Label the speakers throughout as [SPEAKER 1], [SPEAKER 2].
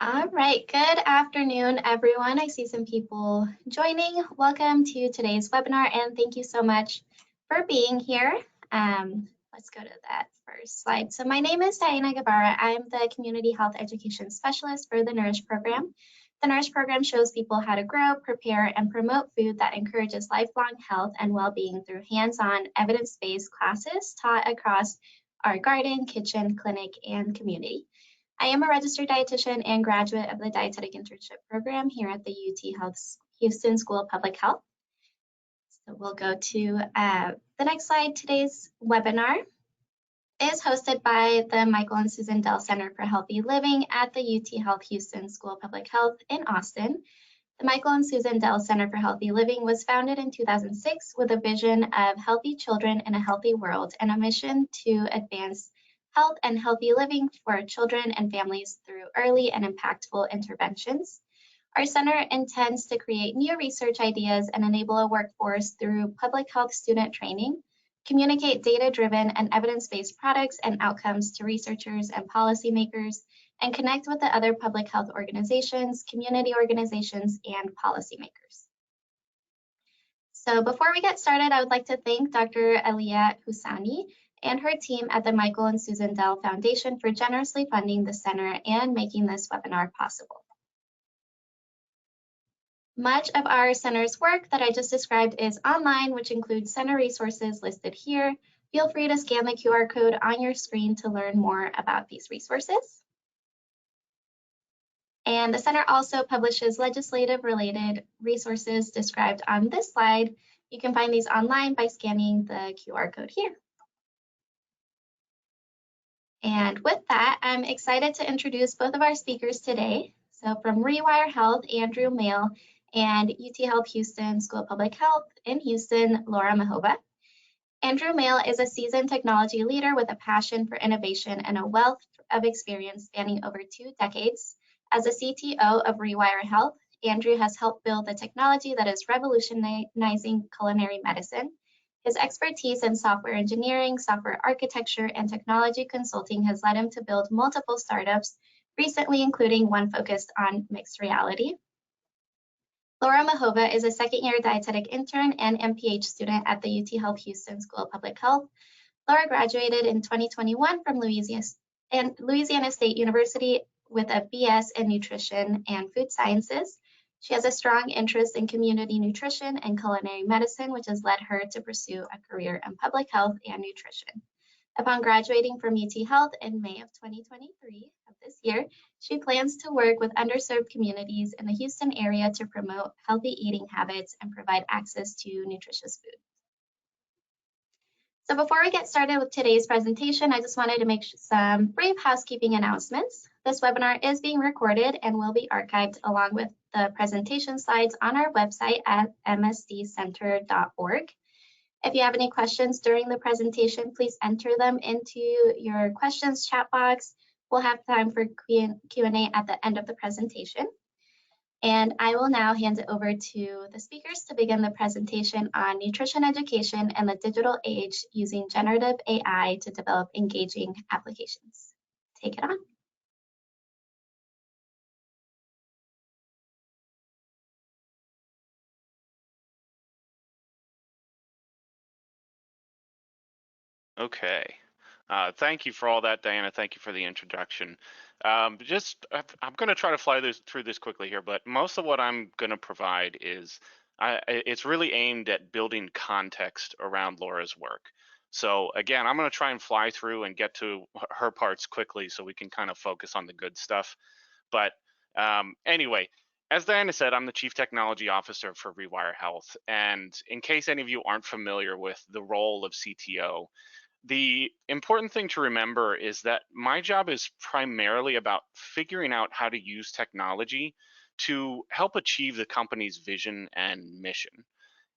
[SPEAKER 1] All right, good afternoon, everyone. I see some people joining. Welcome to today's webinar, and thank you so much for being here. Let's go to that first slide. So my name is Diana Guevara. I'm the Community Health Education Specialist for the Nourish program. The Nourish program shows people how to grow, prepare, and promote food that encourages lifelong health and well-being through hands-on, evidence-based classes taught across our garden, kitchen, clinic, and community. I am a registered dietitian and graduate of the dietetic internship program here at the UT Health Houston School of Public Health. So we'll go to the next slide. Today's webinar is hosted by the Michael and Susan Dell Center for Healthy Living at the UT Health Houston School of Public Health in Austin. The Michael and Susan Dell Center for Healthy Living was founded in 2006 with a vision of healthy children in a healthy world and a mission to advance health and healthy living for children and families through early and impactful interventions. Our center intends to create new research ideas and enable a workforce through public health student training, communicate data-driven and evidence-based products and outcomes to researchers and policymakers, and connect with the other public health organizations, community organizations, and policymakers. So before we get started, I would like to thank Dr. Aliyah Husani and her team at the Michael and Susan Dell Foundation for generously funding the center and making this webinar possible. Much of our center's work that I just described is online, which includes center resources listed here. Feel free to scan the QR code on your screen to learn more about these resources. And the center also publishes legislative-related resources described on this slide. You can find these online by scanning the QR code here. And with that, I'm excited to introduce both of our speakers today. So from Rewire Health, Andrew Mail, and UT Health Houston School of Public Health in Houston, Laura Mahova. Andrew Mail is a seasoned technology leader with a passion for innovation and a wealth of experience spanning over 2 decades. As a CTO of Rewire Health, Andrew has helped build the technology that is revolutionizing culinary medicine. His expertise in software engineering, software architecture, and technology consulting has led him to build multiple startups, recently including one focused on mixed reality. Laura Mahova is a second-year dietetic intern and MPH student at the UT Health Houston School of Public Health. Laura graduated in 2021 from Louisiana State University with a BS in Nutrition and Food Sciences. She has a strong interest in community nutrition and culinary medicine, which has led her to pursue a career in public health and nutrition. Upon graduating from UT Health in May of 2023 of this year, she plans to work with underserved communities in the Houston area to promote healthy eating habits and provide access to nutritious food. So before we get started with today's presentation, I just wanted to make some brief housekeeping announcements. This webinar is being recorded and will be archived along with the presentation slides on our website at msdcenter.org. If you have any questions during the presentation, please enter them into your questions chat box. We'll have time for Q&A at the end of the presentation. And I will now hand it over to the speakers to begin the presentation on nutrition education and the digital age using generative AI to develop engaging applications. Take it on.
[SPEAKER 2] Okay. Thank you for all that, Diana. Thank you for the introduction. I'm going to try to fly through this quickly here, but most of what I'm going to provide is it's really aimed at building context around Laura's work. So again, I'm going to try and fly through and get to her parts quickly so we can kind of focus on the good stuff. But anyway, as Diana said, I'm the Chief Technology Officer for Rewire Health. And in case any of you aren't familiar with the role of CTO, the important thing to remember is that my job is primarily about figuring out how to use technology to help achieve the company's vision and mission.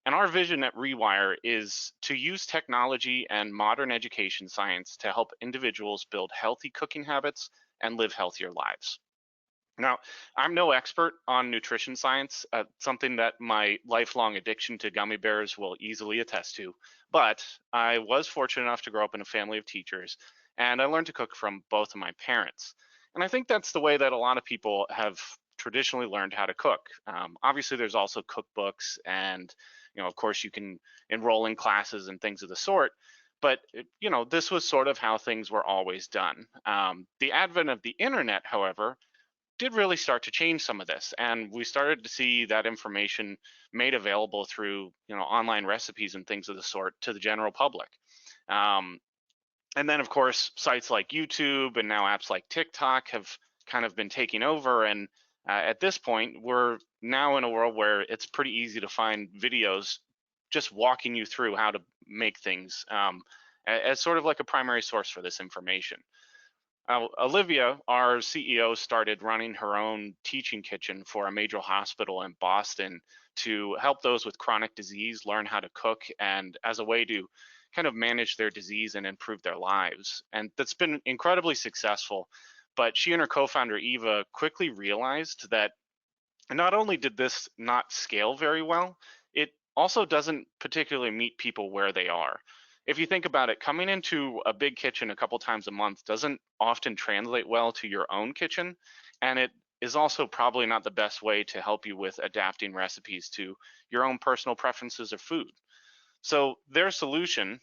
[SPEAKER 2] And our vision at Rewire is to use technology and modern education science to help individuals build healthy cooking habits and live healthier lives. Now, I'm no expert on nutrition science, something that my lifelong addiction to gummy bears will easily attest to, but I was fortunate enough to grow up in a family of teachers, and I learned to cook from both of my parents. And I think that's the way that a lot of people have traditionally learned how to cook. Obviously, there's also cookbooks, and of course, you can enroll in classes and things of the sort. But this was sort of how things were always done. The advent of the internet, however, did really start to change some of this, and we started to see that information made available through online recipes and things of the sort to the general public. Um, and then, of course, sites like YouTube and now apps like TikTok have kind of been taking over. And at this point, we're now in a world where it's pretty easy to find videos just walking you through how to make things as sort of like a primary source for this information. Olivia, our CEO, started running her own teaching kitchen for a major hospital in Boston to help those with chronic disease learn how to cook, and as a way to kind of manage their disease and improve their lives. And that's been incredibly successful. But she and her co-founder Eva quickly realized that not only did this not scale very well, it also doesn't particularly meet people where they are. If you think about it, coming into a big kitchen a couple times a month doesn't often translate well to your own kitchen, and it is also probably not the best way to help you with adapting recipes to your own personal preferences of food. So uh, their solution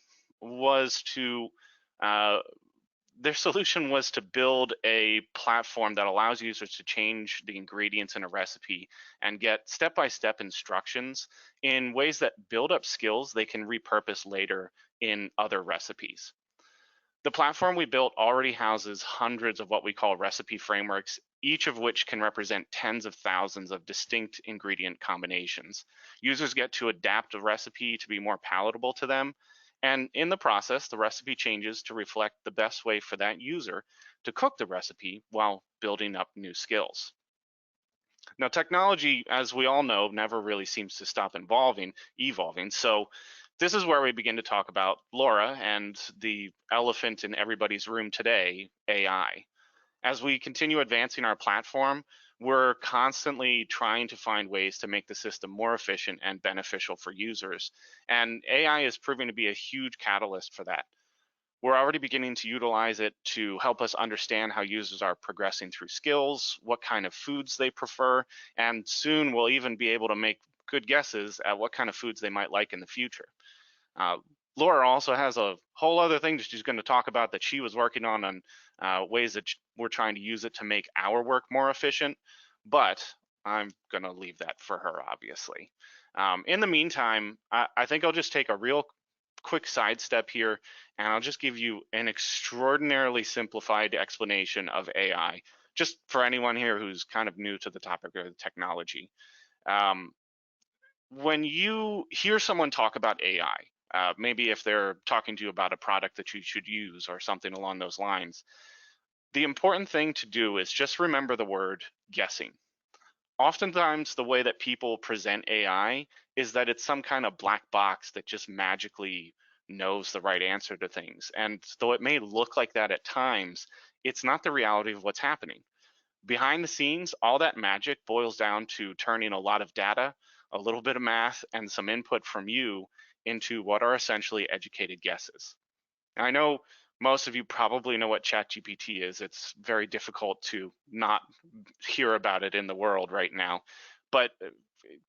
[SPEAKER 2] was to build a platform that allows users to change the ingredients in a recipe and get step-by-step instructions in ways that build up skills they can repurpose later in other recipes. The platform we built already houses hundreds of what we call recipe frameworks, each of which can represent tens of thousands of distinct ingredient combinations. Users get to adapt a recipe to be more palatable to them, and in the process, the recipe changes to reflect the best way for that user to cook the recipe while building up new skills. Now, technology, as we all know, never really seems to stop evolving. So this is where we begin to talk about Laura and the elephant in everybody's room today, AI. As we continue advancing our platform, we're constantly trying to find ways to make the system more efficient and beneficial for users. And AI is proving to be a huge catalyst for that. We're already beginning to utilize it to help us understand how users are progressing through skills, what kind of foods they prefer, and soon we'll even be able to make good guesses at what kind of foods they might like in the future. Uh, Laura also has a whole other thing that she's going to talk about that she was working on ways that we're trying to use it to make our work more efficient, but I'm going to leave that for her, obviously. In the meantime, I think I'll just take a real quick sidestep here, and I'll just give you an extraordinarily simplified explanation of AI, just for anyone here who's kind of new to the topic of technology. Um, when you hear someone talk about AI, maybe if they're talking to you about a product that you should use or something along those lines, the important thing to do is just remember the word guessing. Oftentimes, the way that people present AI is that it's some kind of black box that just magically knows the right answer to things. And though it may look like that at times, it's not the reality of what's happening. Behind the scenes, all that magic boils down to turning a lot of data, a little bit of math, and some input from you into what are essentially educated guesses. And I know most of you probably know what ChatGPT is. It's very difficult to not hear about it in the world right now. But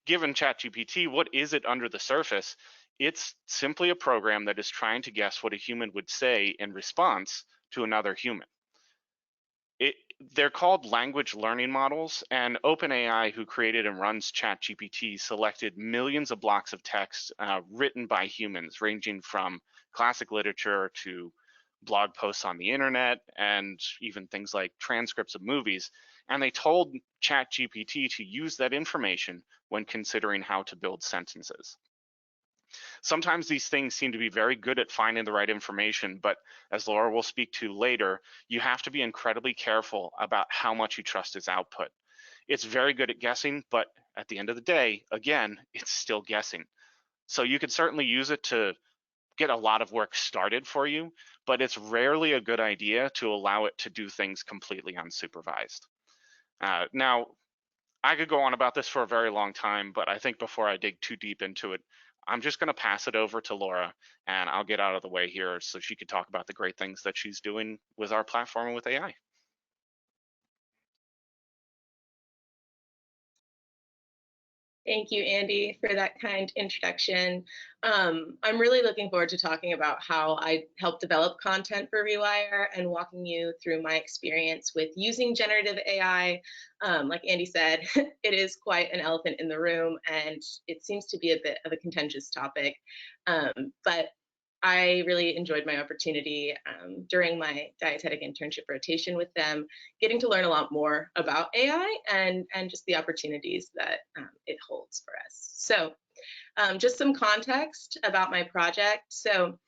[SPEAKER 2] given ChatGPT, what is it under the surface? It's simply a program that is trying to guess what a human would say in response to another human. They're called language learning models, and OpenAI, who created and runs ChatGPT, selected millions of blocks of text written by humans, ranging from classic literature to blog posts on the internet and even things like transcripts of movies. And they told ChatGPT to use that information when considering how to build sentences. Sometimes these things seem to be very good at finding the right information, but as Laura will speak to later, you have to be incredibly careful about how much you trust its output. It's very good at guessing, but at the end of the day, again, it's still guessing. So you could certainly use it to get a lot of work started for you, but it's rarely a good idea to allow it to do things completely unsupervised. Now, I could go on about this for a very long time, but I think before I dig too deep into it, I'm just going to pass it over to Laura, and I'll get out of the way here so she could talk about the great things that she's doing with our platform and with AI.
[SPEAKER 3] Thank you, Andy, for that kind introduction. I'm really looking forward to talking about how I help develop content for Rewire and walking you through my experience with using generative AI. Like Andy said, it is quite an elephant in the room, and it seems to be a bit of a contentious topic. But I really enjoyed my opportunity during my dietetic internship rotation with them, getting to learn a lot more about AI and just the opportunities that it holds for us. So just some context about my project. So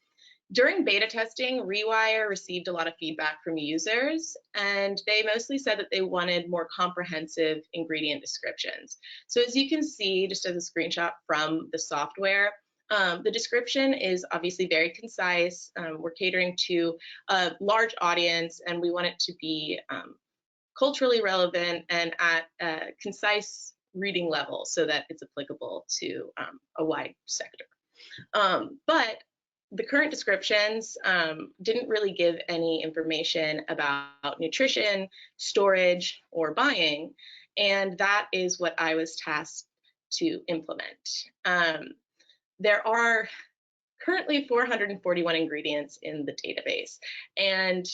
[SPEAKER 3] during beta testing, Rewire received a lot of feedback from users, and they mostly said that they wanted more comprehensive ingredient descriptions. So as you can see, just as a screenshot from the software, the description is obviously very concise. We're catering to a large audience, and we want it to be culturally relevant and at a concise reading level so that it's applicable to a wide sector. But the current descriptions didn't really give any information about nutrition, storage, or buying, and that is what I was tasked to implement. There are currently 441 ingredients in the database, and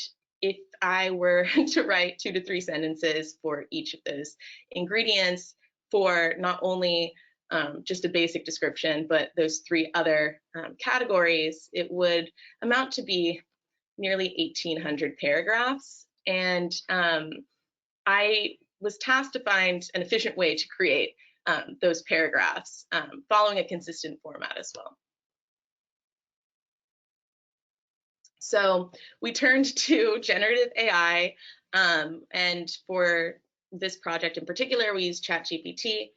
[SPEAKER 3] if I were to write 2 to 3 sentences for each of those ingredients for not only just a basic description, but those 3 other categories, it would amount to be nearly 1,800 paragraphs. And I was tasked to find an efficient way to create those paragraphs following a consistent format as well. So we turned to generative AI, and for this project in particular, we used ChatGPT.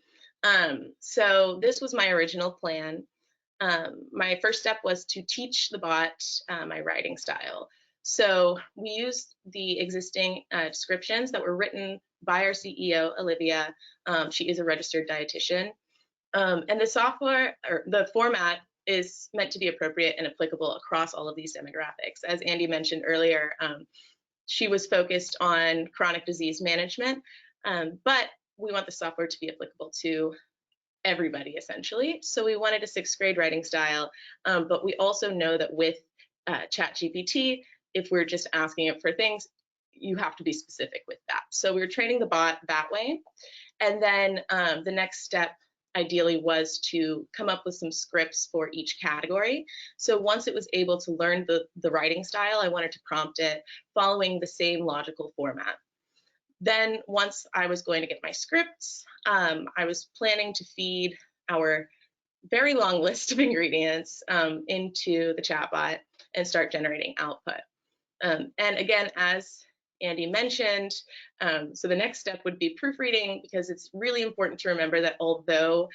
[SPEAKER 3] So this was my original plan. My first step was to teach the bot my writing style. So we used the existing descriptions that were written by our CEO, Olivia. She is a registered dietitian. And the software, or the format, is meant to be appropriate and applicable across all of these demographics. As Andy mentioned earlier, she was focused on chronic disease management, but we want the software to be applicable to everybody, essentially. So we wanted a 6th grade writing style, but we also know that with ChatGPT, if we're just asking it for things, you have to be specific with that. So we were training the bot that way. And then the next step ideally was to come up with some scripts for each category. So once it was able to learn the writing style, I wanted to prompt it following the same logical format. Then once I was going to get my scripts, I was planning to feed our very long list of ingredients into the chatbot and start generating output. And again, as Andy mentioned, so the next step would be proofreading, because it's really important to remember that although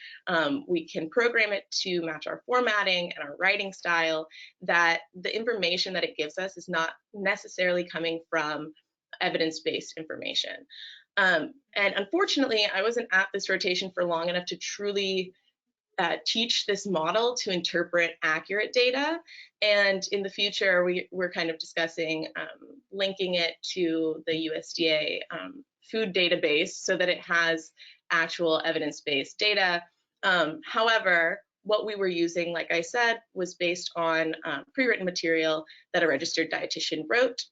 [SPEAKER 3] we can program it to match our formatting and our writing style, that the information that it gives us is not necessarily coming from evidence-based information. And unfortunately, I wasn't at this rotation for long enough to truly teach this model to interpret accurate data. And in the future, we're kind of discussing linking it to the USDA food database so that it has actual evidence-based data. However, what we were using, like I said, was based on pre-written material that a registered dietitian wrote.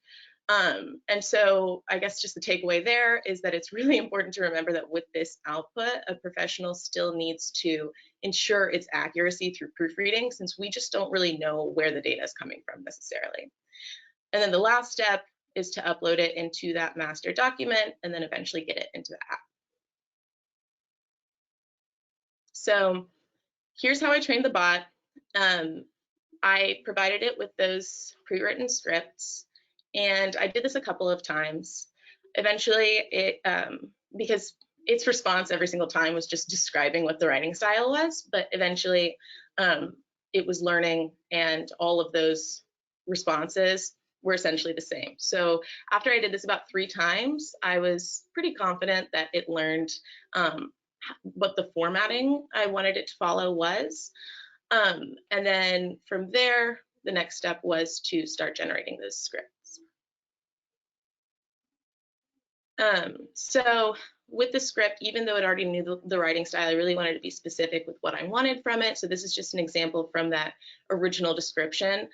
[SPEAKER 3] And so I guess just the takeaway there is that it's really important to remember that with this output, a professional still needs to ensure its accuracy through proofreading, since we just don't really know where the data is coming from necessarily. And then the last step is to upload it into that master document and then eventually get it into the app. So here's how I trained the bot. I provided it with those pre-written scripts, and I did this a couple of times. Eventually, it because its response every single time was just describing what the writing style was, but eventually it was learning, and all of those responses were essentially the same. So after I did this about 3 times, I was pretty confident that it learned what the formatting I wanted it to follow was. And then from there, the next step was to start generating those scripts. So with the script, even though it already knew the writing style, I really wanted to be specific with what I wanted from it. So this is just an example from that original description.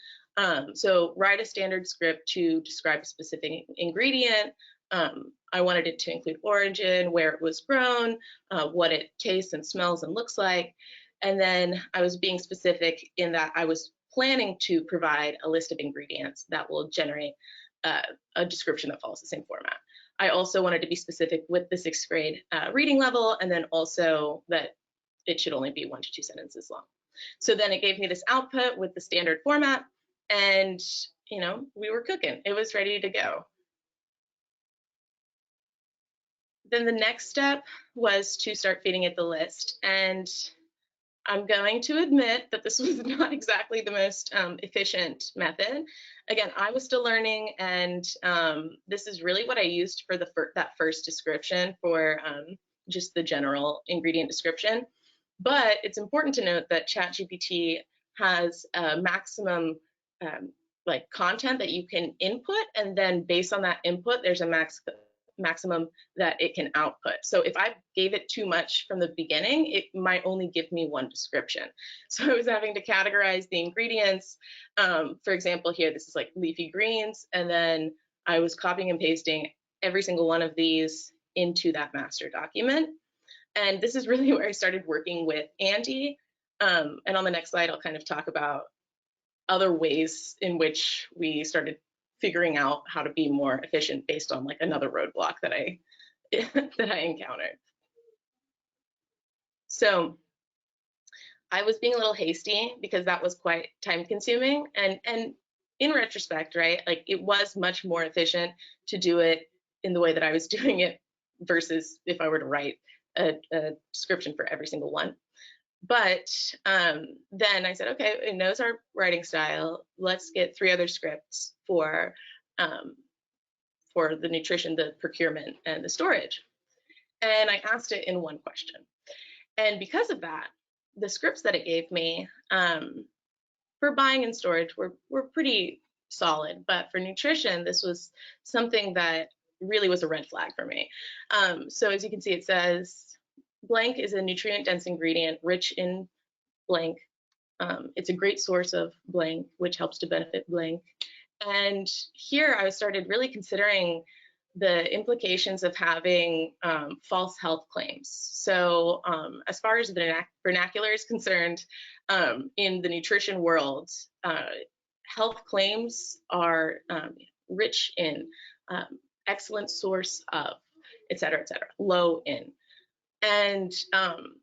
[SPEAKER 3] So write a standard script to describe a specific ingredient. I wanted it to include origin, where it was grown, what it tastes and smells and looks like. And then I was being specific in that I was planning to provide a list of ingredients that will generate a description that follows the same format. I also wanted to be specific with the 6th grade reading level, and then also that it should only be 1 to 2 sentences long. So then it gave me this output with the standard format, and you know, we were cooking. It was ready to go. Then the next step was to start feeding it the list, and I'm going to admit that this was not exactly the most efficient method. Again, I was still learning, and this is really what I used for that first description for just the general ingredient description. But it's important to note that ChatGPT has a maximum like content that you can input, and then based on that input, there's a maximum that it can output. So if I gave it too much from the beginning, it might only give me one description. So I was having to categorize the ingredients. For example, here, this is like leafy greens, and then I was copying and pasting every single one of these into that master document. And this is really where I started working with Andy. And on the next slide, I'll kind of talk about other ways in which we started figuring out how to be more efficient based on like another roadblock that I encountered. So I was being a little hasty because that was quite time consuming, and in retrospect, right, like it was much more efficient to do it in the way that I was doing it versus if I were to write a description for every single one. But then I said, okay, it knows our writing style. Let's get 3 other scripts for the nutrition, the procurement, and the storage. And I asked it in one question. And because of that, the scripts that it gave me for buying and storage were pretty solid. But for nutrition, this was something that really was a red flag for me. So as you can see, it says, blank is a nutrient-dense ingredient rich in blank. It's a great source of blank, which helps to benefit blank. And here I started really considering the implications of having false health claims. So as far as the vernacular is concerned, in the nutrition world, health claims are rich in, excellent source of, et cetera, low in. And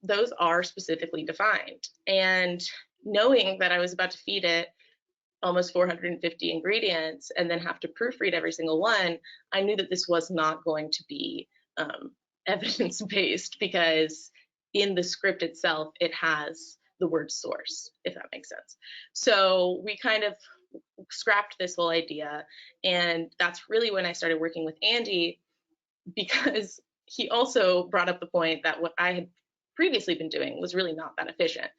[SPEAKER 3] those are specifically defined. And knowing that I was about to feed it almost 450 ingredients and then have to proofread every single one, I knew that this was not going to be evidence-based, because in the script itself, it has the word source, if that makes sense. So we kind of scrapped this whole idea. And that's really when I started working with Andy, because he also brought up the point that what I had previously been doing was really not that efficient.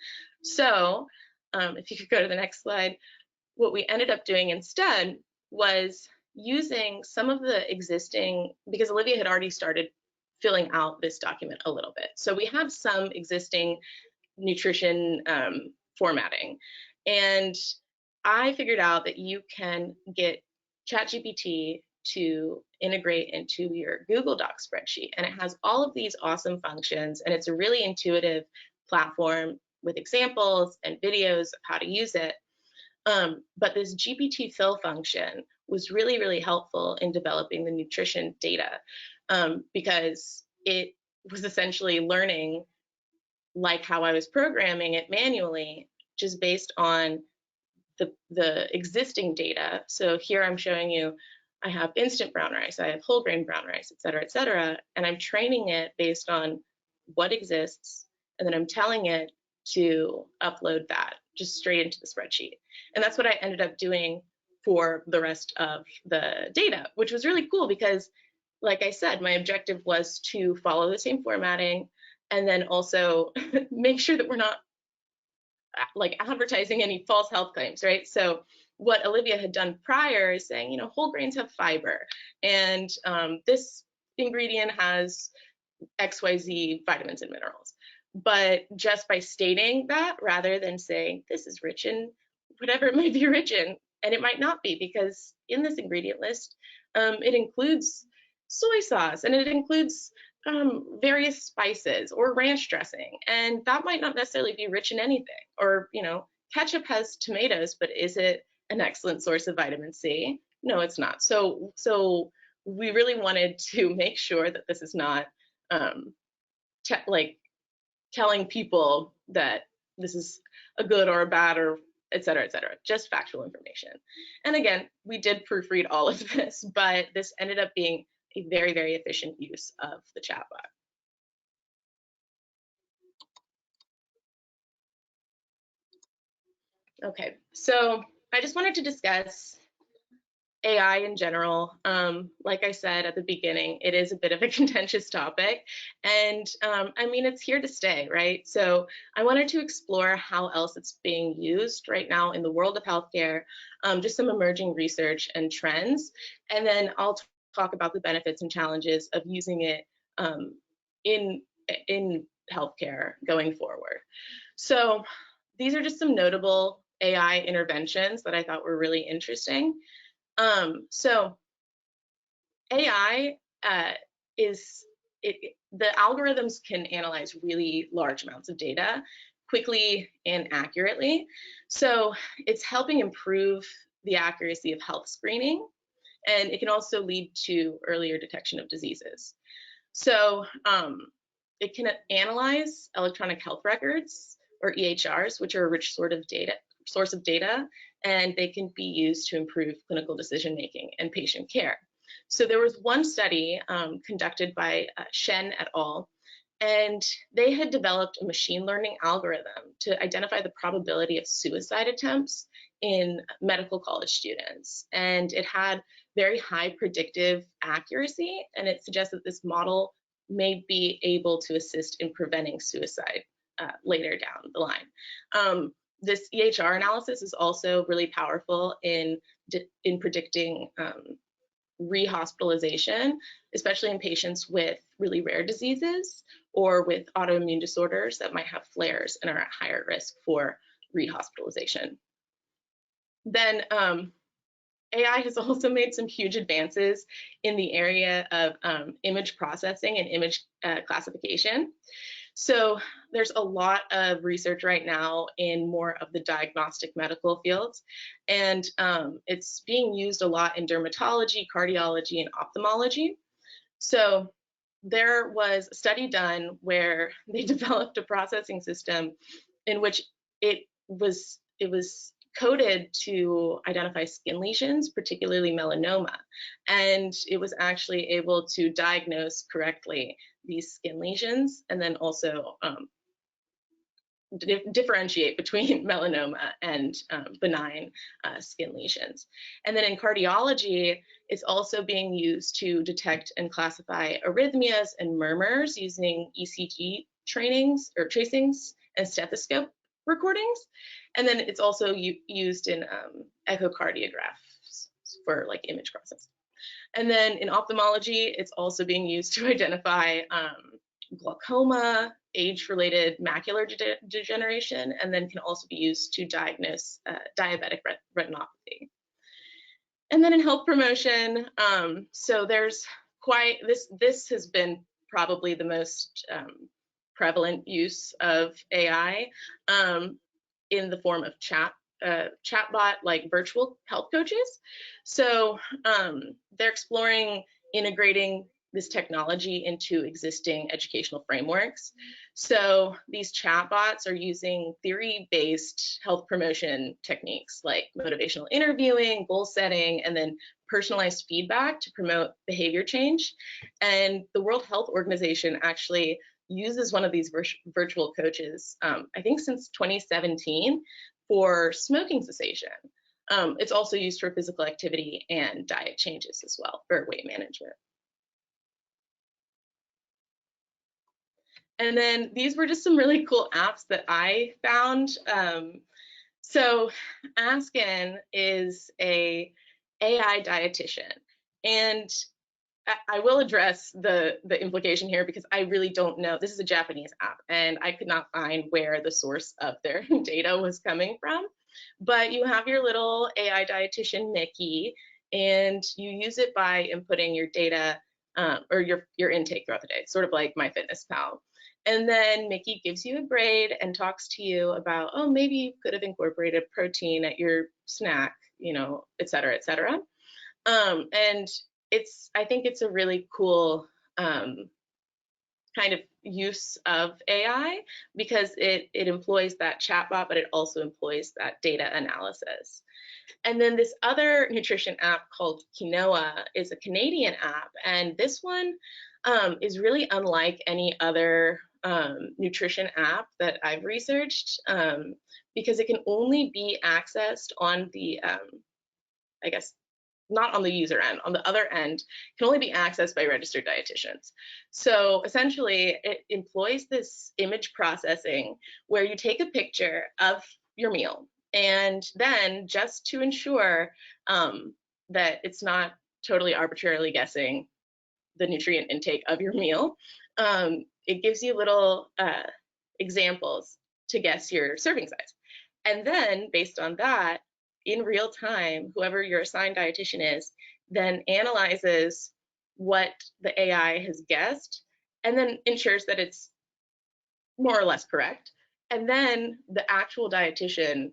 [SPEAKER 3] So if you could go to the next slide, what we ended up doing instead was using some of the existing, because Olivia had already started filling out this document a little bit. So we have some existing nutrition formatting. And I figured out that you can get ChatGPT to integrate into your Google Docs spreadsheet. And it has all of these awesome functions, and it's a really intuitive platform with examples and videos of how to use it. But this GPT fill function was really, really helpful in developing the nutrition data, because it was essentially learning like how I was programming it manually, just based on the existing data. So here I'm showing you, I have instant brown rice, I have whole grain brown rice, et cetera, and I'm training it based on what exists, and then I'm telling it to upload that just straight into the spreadsheet. And that's what I ended up doing for the rest of the data, which was really cool because, like I said, my objective was to follow the same formatting and then also make sure that we're not like advertising any false health claims, right? So what Olivia had done prior is saying, you know, whole grains have fiber, and this ingredient has XYZ vitamins and minerals. But just by stating that, rather than saying this is rich in whatever it might be rich in, and it might not be, because in this ingredient list, it includes soy sauce and it includes various spices or ranch dressing, and that might not necessarily be rich in anything. Or, you know, ketchup has tomatoes, but is it an excellent source of vitamin C? No, it's not. So we really wanted to make sure that this is not like telling people that this is a good or a bad or et cetera, just factual information. And again, we did proofread all of this, but this ended up being a very, very efficient use of the chatbot. Okay, so I just wanted to discuss AI in general. Like I said at the beginning, it is a bit of a contentious topic, and I mean, it's here to stay, right? So I wanted to explore how else it's being used right now in the world of healthcare, just some emerging research and trends, and then I'll talk about the benefits and challenges of using it in healthcare going forward. So these are just some notable AI interventions that I thought were really interesting. So AI the algorithms can analyze really large amounts of data quickly and accurately. So it's helping improve the accuracy of health screening, and it can also lead to earlier detection of diseases. So it can analyze electronic health records, or EHRs, which are a rich source of data, and they can be used to improve clinical decision making and patient care. So there was one study conducted by Shen et al., and they had developed a machine learning algorithm to identify the probability of suicide attempts in medical college students. And it had very high predictive accuracy, and it suggests that this model may be able to assist in preventing suicide later down the line. This EHR analysis is also really powerful in predicting rehospitalization, especially in patients with really rare diseases or with autoimmune disorders that might have flares and are at higher risk for rehospitalization. Then AI has also made some huge advances in the area of image processing and image classification. So there's a lot of research right now in more of the diagnostic medical fields, and it's being used a lot in dermatology, cardiology, and ophthalmology. So there was a study done where they developed a processing system in which it was coded to identify skin lesions, particularly melanoma, and it was actually able to diagnose correctly these skin lesions, and then also differentiate between melanoma and benign skin lesions. And then in cardiology, it's also being used to detect and classify arrhythmias and murmurs using ECG tracings and stethoscope recordings. And then it's also used in echocardiographs for like image processing. And then in ophthalmology, it's also being used to identify glaucoma, age-related macular degeneration, and then can also be used to diagnose diabetic retinopathy. And then in health promotion, so there's this has been probably the most prevalent use of AI in the form of chatbot, like virtual health coaches. So they're exploring integrating this technology into existing educational frameworks. So these chatbots are using theory-based health promotion techniques like motivational interviewing, goal setting, and then personalized feedback to promote behavior change. And the World Health Organization actually uses one of these virtual coaches, I think since 2017, for smoking cessation. It's also used for physical activity and diet changes as well, for weight management. And then these were just some really cool apps that I found. So Askin is a AI dietitian, and I will address the implication here because I really don't know. This is a Japanese app, and I could not find where the source of their data was coming from. But you have your little AI dietitian Mickey, and you use it by inputting your data or your intake throughout the day, sort of like MyFitnessPal. And then Mickey gives you a grade and talks to you about, oh, maybe you could have incorporated protein at your snack, you know, et cetera, et cetera. And I think it's a really cool kind of use of AI because it employs that chatbot, but it also employs that data analysis. And then this other nutrition app called Quinoa is a Canadian app, and this one is really unlike any other nutrition app that I've researched because it can only be accessed on the, I guess, not on the user end, on the other end, can only be accessed by registered dietitians. So essentially, it employs this image processing where you take a picture of your meal, and then just to ensure that it's not totally arbitrarily guessing the nutrient intake of your meal, it gives you little examples to guess your serving size. And then based on that, in real time, whoever your assigned dietitian is, then analyzes what the AI has guessed and then ensures that it's more or less correct. And then the actual dietitian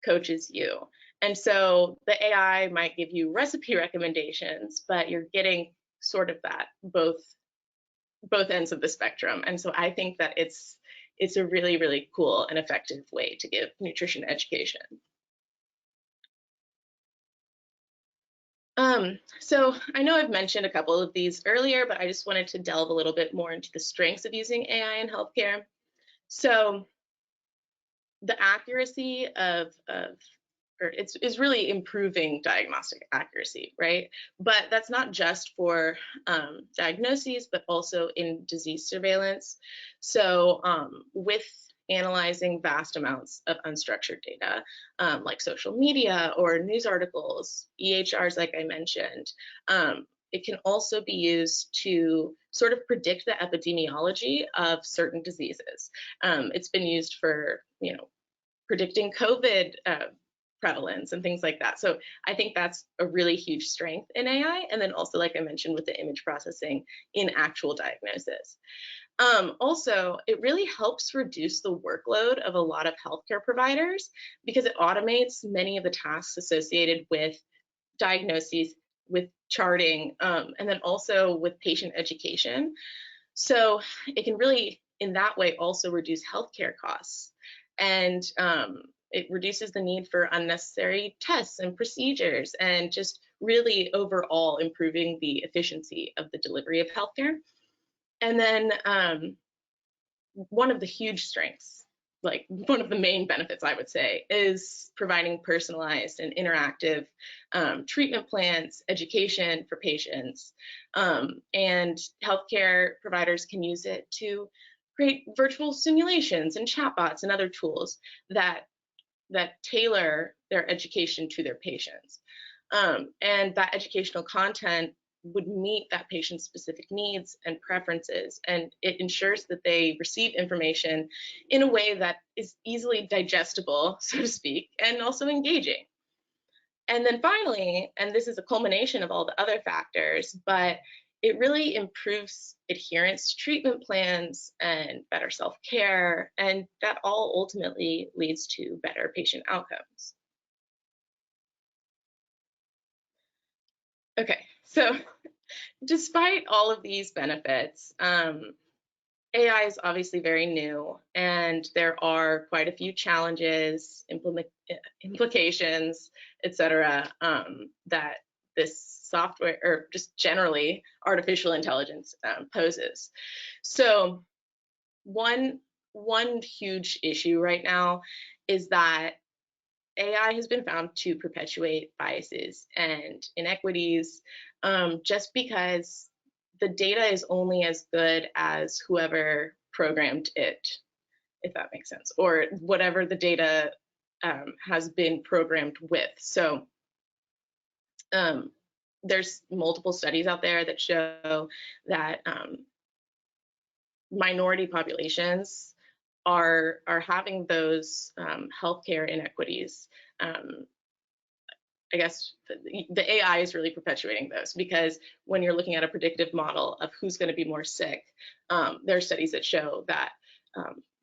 [SPEAKER 3] coaches you. And so the AI might give you recipe recommendations, but you're getting sort of that both ends of the spectrum. And so I think that it's a really, really cool and effective way to give nutrition education. So I know I've mentioned a couple of these earlier, but I just wanted to delve a little bit more into the strengths of using AI in healthcare. So the accuracy is really improving diagnostic accuracy, right? But that's not just for diagnoses, but also in disease surveillance. So with analyzing vast amounts of unstructured data, like social media or news articles, EHRs, like I mentioned, it can also be used to sort of predict the epidemiology of certain diseases. It's been used for, you know, predicting COVID prevalence and things like that. So I think that's a really huge strength in AI. And then also, like I mentioned, with the image processing in actual diagnosis. Also, it really helps reduce the workload of a lot of healthcare providers because it automates many of the tasks associated with diagnoses, with charting, and then also with patient education. So it can really, in that way, also reduce healthcare costs. And it reduces the need for unnecessary tests and procedures and just really overall improving the efficiency of the delivery of healthcare. And then one of the huge strengths, like one of the main benefits, I would say, is providing personalized and interactive treatment plans, education for patients, and healthcare providers can use it to create virtual simulations and chatbots and other tools that tailor their education to their patients. And that educational content would meet that patient's specific needs and preferences, and it ensures that they receive information in a way that is easily digestible, so to speak, and also engaging. And then finally, and this is a culmination of all the other factors, but it really improves adherence to treatment plans and better self-care, and that all ultimately leads to better patient outcomes. Okay, so despite all of these benefits, AI is obviously very new, and there are quite a few challenges, implications, etc., that this software, or just generally artificial intelligence, poses. So one huge issue right now is that AI has been found to perpetuate biases and inequities just because the data is only as good as whoever programmed it, if that makes sense, or whatever the data has been programmed with. So there's multiple studies out there that show that minority populations are having those healthcare inequities. I guess the AI is really perpetuating those, because when you're looking at a predictive model of who's going to be more sick, there are studies that show that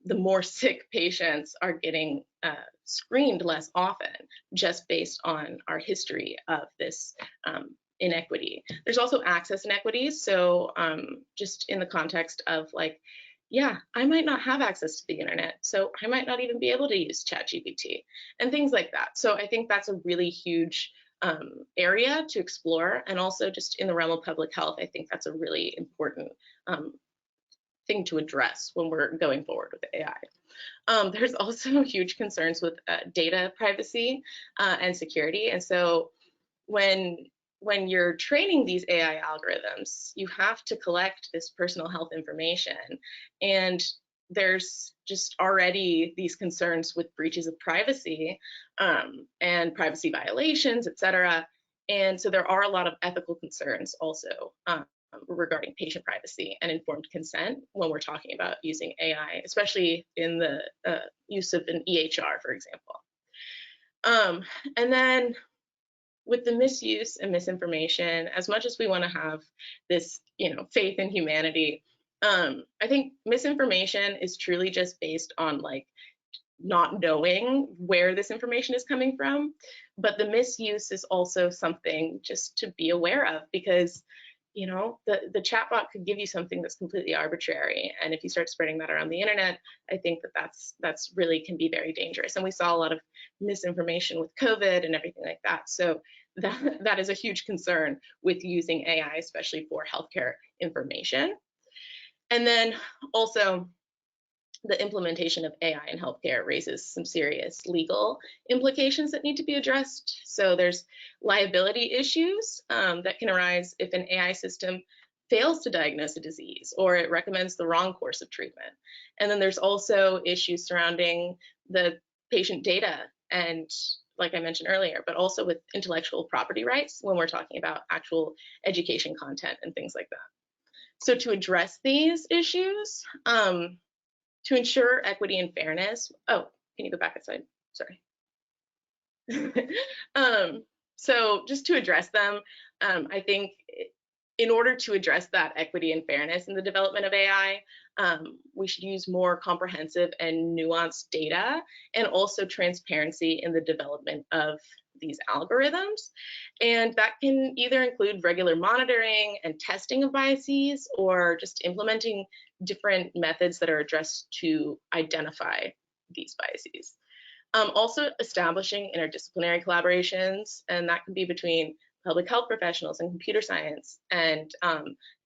[SPEAKER 3] the more sick patients are getting screened less often, just based on our history of this inequity. There's also access inequities. So just in the context of like, yeah, I might not have access to the internet, so I might not even be able to use ChatGPT and things like that. So I think that's a really huge area to explore. And also just in the realm of public health, I think that's a really important thing to address when we're going forward with AI. There's also huge concerns with data privacy and security. And so when you're training these AI algorithms, you have to collect this personal health information. And there's just already these concerns with breaches of privacy and privacy violations, et cetera. And so there are a lot of ethical concerns also regarding patient privacy and informed consent when we're talking about using AI, especially in the use of an EHR, for example. And then with the misuse and misinformation, as much as we want to have this, faith in humanity, I think misinformation is truly just based on like not knowing where this information is coming from. But the misuse is also something just to be aware of, because the chatbot could give you something that's completely arbitrary, and if you start spreading that around the internet, I think that's really can be very dangerous. And we saw a lot of misinformation with COVID and everything like that. So that is a huge concern with using AI, especially for healthcare information. And then also, the implementation of AI in healthcare raises some serious legal implications that need to be addressed. So there's liability issues that can arise if an AI system fails to diagnose a disease or it recommends the wrong course of treatment. And then there's also issues surrounding the patient data, and like I mentioned earlier, but also with intellectual property rights when we're talking about actual education content and things like that. So to address these issues, to ensure equity and fairness, oh, can you go back a slide? Sorry. So just to address them, I think in order to address that equity and fairness in the development of AI, we should use more comprehensive and nuanced data, and also transparency in the development of these algorithms. And that can either include regular monitoring and testing of biases, or just implementing different methods that are addressed to identify these biases. Also establishing interdisciplinary collaborations, and that can be between public health professionals and computer science and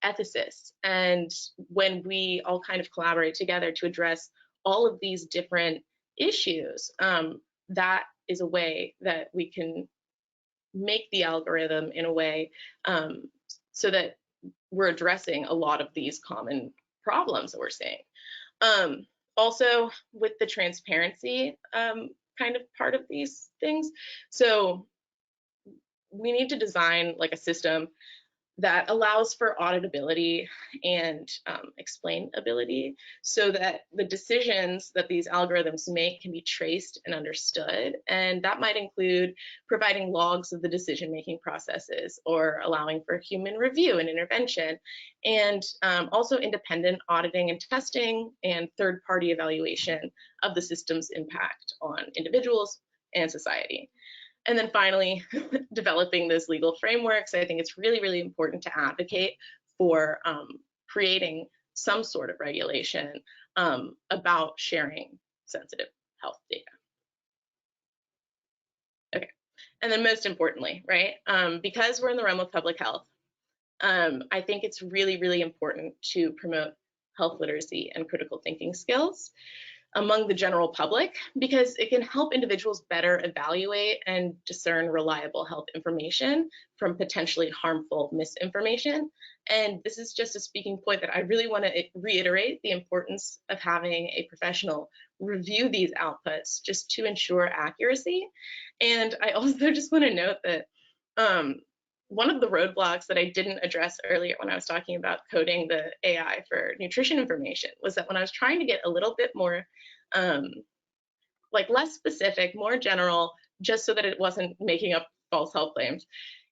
[SPEAKER 3] ethicists. And when we all kind of collaborate together to address all of these different issues, that is a way that we can make the algorithm in a way so that we're addressing a lot of these common problems that we're seeing. Also, with the transparency kind of part of these things, so we need to design like a system that allows for auditability and explainability, so that the decisions that these algorithms make can be traced and understood. And that might include providing logs of the decision-making processes, or allowing for human review and intervention, and also independent auditing and testing, and third-party evaluation of the system's impact on individuals and society. And then finally, developing those legal frameworks. I think it's really, really important to advocate for creating some sort of regulation about sharing sensitive health data. Okay, and then most importantly, right, because we're in the realm of public health, I think it's really, really important to promote health literacy and critical thinking skills among the general public, because it can help individuals better evaluate and discern reliable health information from potentially harmful misinformation. And this is just a speaking point that I really want to reiterate the importance of having a professional review these outputs just to ensure accuracy. And I also just want to note that one of the roadblocks that I didn't address earlier when I was talking about coding the AI for nutrition information was that when I was trying to get a little bit more like less specific, more general, just so that it wasn't making up false health claims,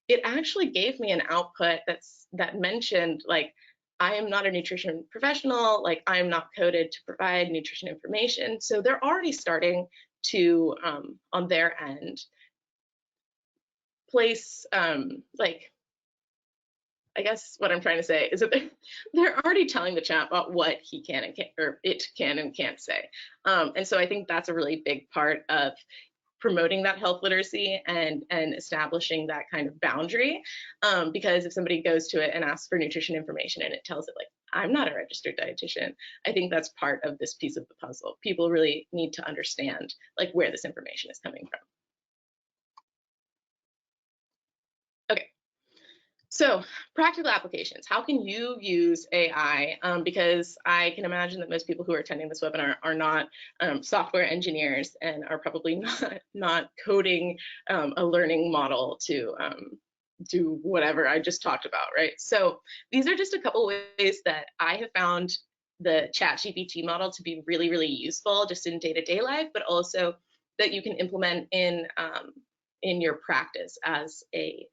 [SPEAKER 3] it actually gave me an output that mentioned like, I am not a nutrition professional, like I am not coded to provide nutrition information. So they're already starting to, on their end, place like, I guess what I'm trying to say is that they're already telling the chatbot what he can and can't, or it can and can't say. And so I think that's a really big part of promoting that health literacy and establishing that kind of boundary. Because if somebody goes to it and asks for nutrition information and it tells it like, I'm not a registered dietitian, I think that's part of this piece of the puzzle. People really need to understand like where this information is coming from. Okay. So practical applications, how can you use AI? Because I can imagine that most people who are attending this webinar are not software engineers and are probably not coding a learning model to do whatever I just talked about, right? So these are just a couple ways that I have found the ChatGPT model to be really, really useful just in day-to-day life, but also that you can implement in your practice as a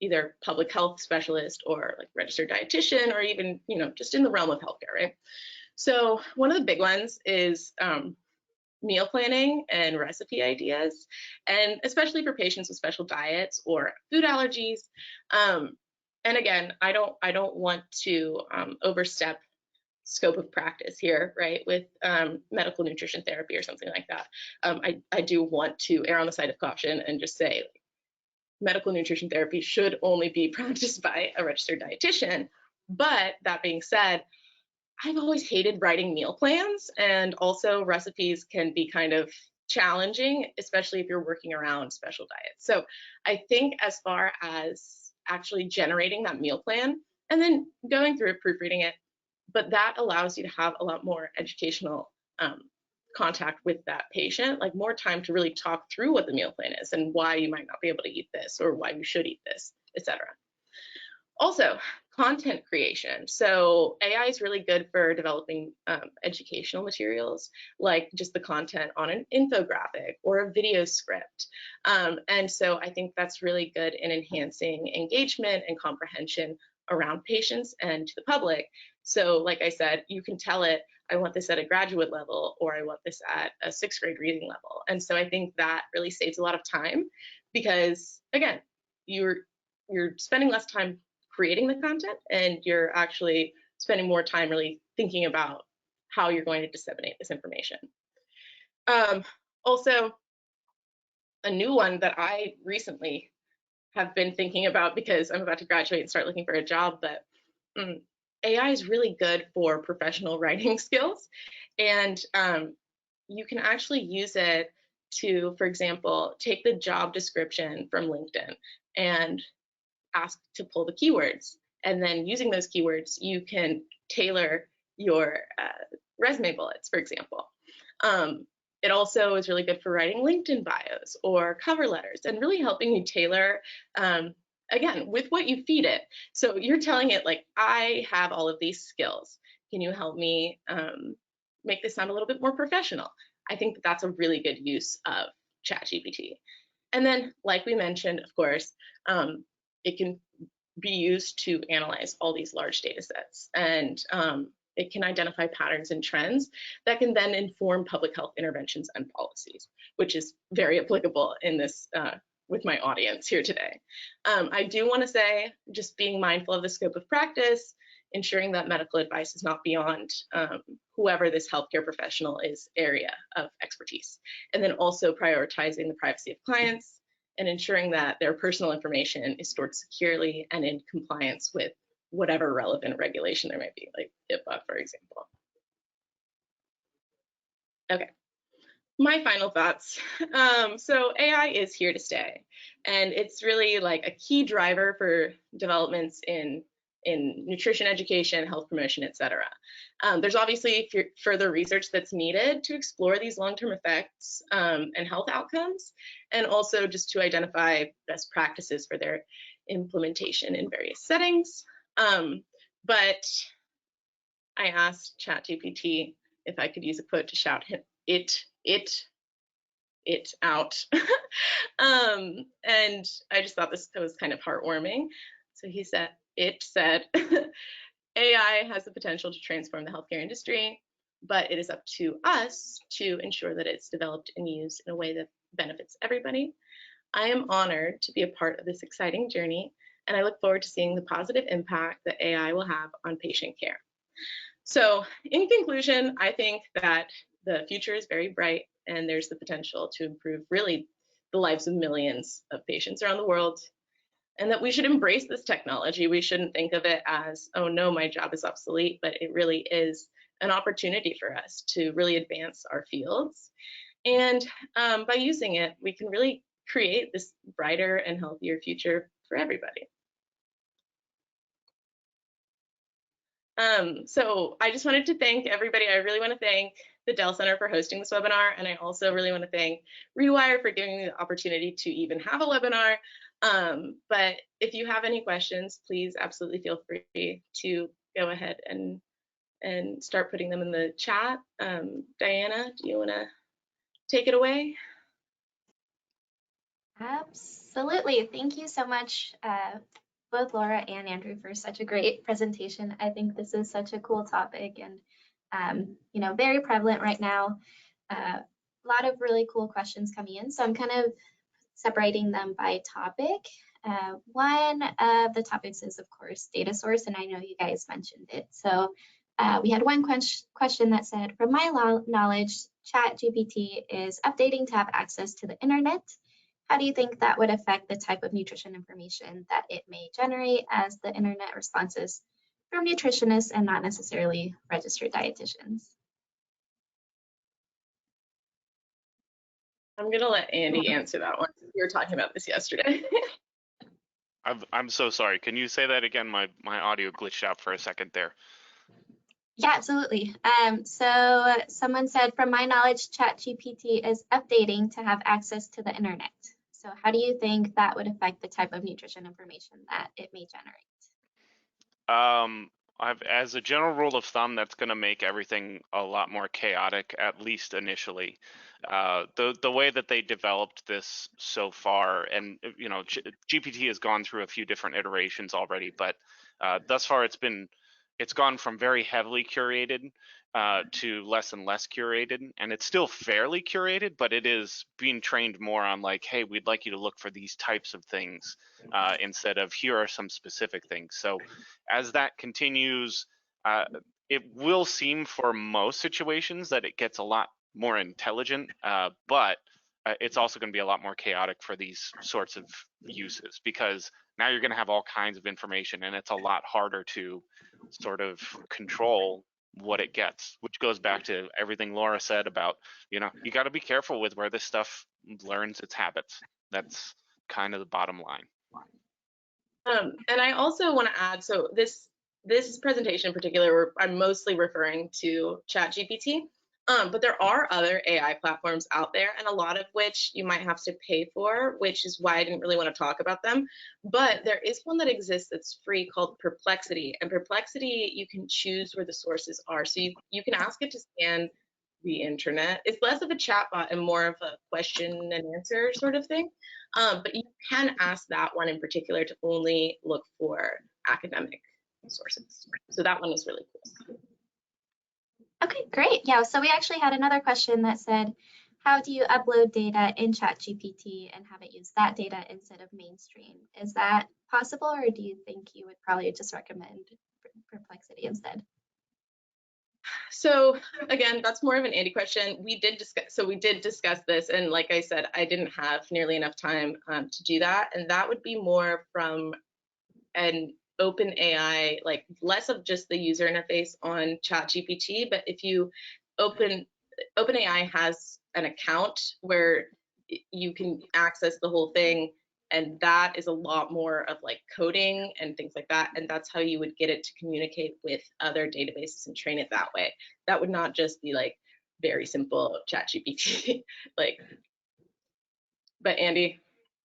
[SPEAKER 3] either public health specialist or like registered dietitian, or even, you know, just in the realm of healthcare, right? So one of the big ones is meal planning and recipe ideas, and especially for patients with special diets or food allergies. And again, I don't want to overstep scope of practice here, right? With medical nutrition therapy or something like that. I do want to err on the side of caution and just say, medical nutrition therapy should only be practiced by a registered dietitian. But that being said, I've always hated writing meal plans, and also recipes can be kind of challenging, especially if you're working around special diets. So I think as far as actually generating that meal plan and then going through it, proofreading it, but that allows you to have a lot more educational contact with that patient, like more time to really talk through what the meal plan is and why you might not be able to eat this or why you should eat this, etc. Also, content creation. So AI is really good for developing educational materials, like just the content on an infographic or a video script. And so I think that's really good in enhancing engagement and comprehension around patients and to the public. So like I said, you can tell it, I want this at a graduate level, or I want this at a 6th grade reading level. And so I think that really saves a lot of time, because again, you're spending less time creating the content, and you're actually spending more time really thinking about how you're going to disseminate this information. Also, a new one that I recently have been thinking about, because I'm about to graduate and start looking for a job, but AI is really good for professional writing skills. And you can actually use it to, for example, take the job description from LinkedIn and ask to pull the keywords. And then using those keywords, you can tailor your resume bullets, for example. It also is really good for writing LinkedIn bios or cover letters, and really helping you tailor, again, with what you feed it. So you're telling it like, I have all of these skills. Can you help me make this sound a little bit more professional? I think that that's a really good use of ChatGPT. And then, like we mentioned, of course, it can be used to analyze all these large data sets, and it can identify patterns and trends that can then inform public health interventions and policies, which is very applicable in this with my audience here today. I do want to say, just being mindful of the scope of practice, ensuring that medical advice is not beyond whoever this healthcare professional is area of expertise, and then also prioritizing the privacy of clients and ensuring that their personal information is stored securely and in compliance with whatever relevant regulation there might be, like HIPAA, for example. Okay, my final thoughts. So AI is here to stay, and it's really like a key driver for developments in in nutrition education, health promotion, etc. There's obviously further research that's needed to explore these long-term effects and health outcomes, and also just to identify best practices for their implementation in various settings. But I asked ChatGPT if I could use a quote to shout it out. And I just thought that was kind of heartwarming. So it said, AI has the potential to transform the healthcare industry, but it is up to us to ensure that it's developed and used in a way that benefits everybody. I am honored to be a part of this exciting journey, and I look forward to seeing the positive impact that AI will have on patient care. So in conclusion, I think that the future is very bright, and there's the potential to improve really the lives of millions of patients around the world, and that we should embrace this technology. We shouldn't think of it as, oh no, my job is obsolete, but it really is an opportunity for us to really advance our fields. And by using it, we can really create this brighter and healthier future for everybody. So I just wanted to thank everybody. I really want to thank the Dell Center for hosting this webinar, and I also really want to thank Rewire for giving me the opportunity to even have a webinar. But if you have any questions, please absolutely feel free to go ahead and start putting them in the chat. Diana, do you want to take it away?
[SPEAKER 1] Absolutely. Thank you so much, both Laura and Andrew, for such a great presentation. I think this is such a cool topic and, you know, very prevalent right now. A lot of really cool questions coming in. So I'm kind of separating them by topic. One of the topics is, of course, data source, and I know you guys mentioned it. So we had one question that said, from my knowledge, ChatGPT is updating to have access to the internet. How do you think that would affect the type of nutrition information that it may generate, as the internet responses from nutritionists and not necessarily registered dietitians?
[SPEAKER 3] I'm going to let Andy answer that one. We were talking about this yesterday.
[SPEAKER 2] I'm so sorry. Can you say that again? My audio glitched out for a second there.
[SPEAKER 1] Yeah, absolutely. So someone said, from my knowledge, ChatGPT is updating to have access to the internet. So how do you think that would affect the type of nutrition information that it may generate?
[SPEAKER 2] As a general rule of thumb, that's going to make everything a lot more chaotic, at least initially. The way that they developed this so far, and you know, GPT has gone through a few different iterations already, but thus far it's gone from very heavily curated to less and less curated, and it's still fairly curated, but it is being trained more on like, hey, we'd like you to look for these types of things instead of here are some specific things. So as that continues, it will seem for most situations that it gets a lot more intelligent, but it's also going to be a lot more chaotic for these sorts of uses, because now you're going to have all kinds of information, and it's a lot harder to sort of control what it gets, which goes back to everything Laura said about, you know, you got to be careful with where this stuff learns its habits. That's kind of the bottom line.
[SPEAKER 3] And I also want to add, so this presentation in particular, I'm mostly referring to ChatGPT, but there are other AI platforms out there, and a lot of which you might have to pay for, which is why I didn't really want to talk about them. But there is one that exists that's free called Perplexity, and Perplexity, you can choose where the sources are. So you can ask it to scan the internet. It's less of a chatbot and more of a question and answer sort of thing. But you can ask that one in particular to only look for academic sources. So that one is really cool.
[SPEAKER 1] Okay, great. Yeah, so we actually had another question that said, how do you upload data in ChatGPT and have it use that data instead of mainstream? Is that possible, or do you think you would probably just recommend Perplexity instead?
[SPEAKER 3] So again, that's more of an Andy question. We did discuss this, and like I said, I didn't have nearly enough time to do that, and that would be more from an open AI, like less of just the user interface on ChatGPT, but if you OpenAI has an account where you can access the whole thing And that is a lot more of like coding and things like that. And that's how you would get it to communicate with other databases and train it that way. That would not just be like very simple ChatGPT. Like, but Andy.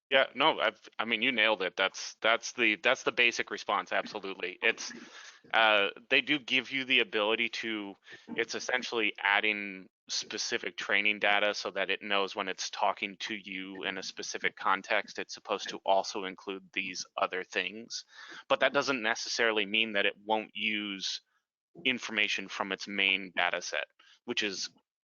[SPEAKER 2] Yeah, no, I mean, you nailed it. That's the basic response. Absolutely. It's they do give you the ability to, it's essentially adding specific training data so that it knows when it's talking to you in a specific context, it's supposed to also include these other things. But that doesn't necessarily mean that it won't use information from its main data set,